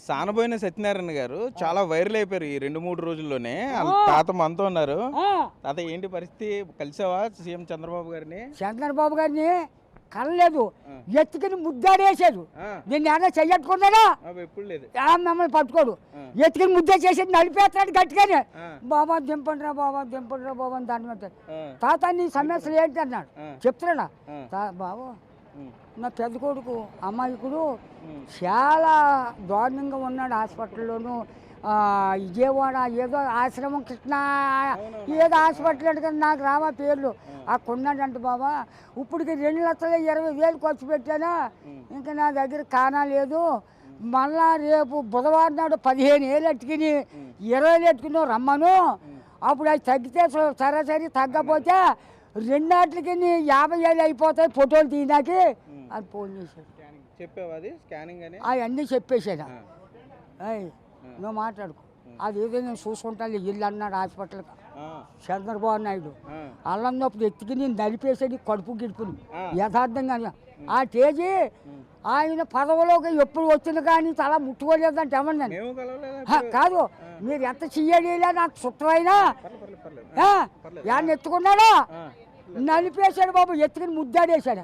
సానబోయిన సత్యనారాయణ గారు చాలా వైరల్ అయిపోయారు ఈ 2-3 రోజుల్లోనే. వాళ్ళ తాత మనతో ఉన్నారు. తాత ఏంటి పరిస్థితి? కలిసావా సీఎం చంద్రబాబు గారిని? చంద్రబాబు గారిని కనలేదు, ఎత్తుకుని ముద్దాడేసాడు. నేను ఏమైనా చెయ్యట్టుకున్నానా? ఎప్పుడు లేదు. మమ్మల్ని పట్టుకోడు, ఎత్తుకుని ముద్ద చేసేది నలిపేస్తాడు గట్టిగానే. బాబా దింపండిరా బాబా, దింపండిరా బాబా అని దాని మీద తాత నీ సమస్యలు ఏంటి అన్నాడు. చెప్తున్నా బాబు, నా పెద్ద కొడుకు అమాయకుడు చాలా దారుణంగా ఉన్నాడు హాస్పిటల్లోనూ. విజయవాడ ఏదో ఆశ్రమం కృష్ణ ఏదో హాస్పిటల్ అంటే నాకు రావా పేర్లు. ఆ కొన్నాడంట బాబా, ఇప్పటికి 2,20,000 ఖర్చు పెట్టానా, ఇంకా నా దగ్గర కానా లేదు. మళ్ళా రేపు బుధవారం నాడు 15,000 ఎట్టుకుని 20,000 ఎట్టుకుని రమ్మను. అప్పుడు అది తగ్గితే సరాసరి, తగ్గపోతే 2 నాటికి 50,000 అయిపోతాయి ఫోటోలు తీయడానికి అని ఫోన్ చేశాడు. చెప్పావు అది స్కానింగ్ అని? అవన్నీ చెప్పేసాడు. నువ్వు మాట్లాడుకో, అది ఏదో నేను చూసుకుంటాను ఇల్లు అన్నాడు హాస్పిటల్కి. చంద్రబాబు నాయుడు అల్లం నొప్పి ఎత్తికి నేను నలిపేసాడు కడుపు గిడుపుని యథార్థంగా. ఆ తేజీ ఆయన పదవిలోకి ఎప్పుడు వచ్చింది కానీ తల ముట్టుకోలేదంటే ఏమన్నా కాదు. మీరు ఎంత చెయ్యలేదా నాకు చుట్టమైనా యాన్ని ఎత్తుకున్నాడా, నలిపేశాడు బాబు, ఎత్తుకుని ముద్దాడేశాడు.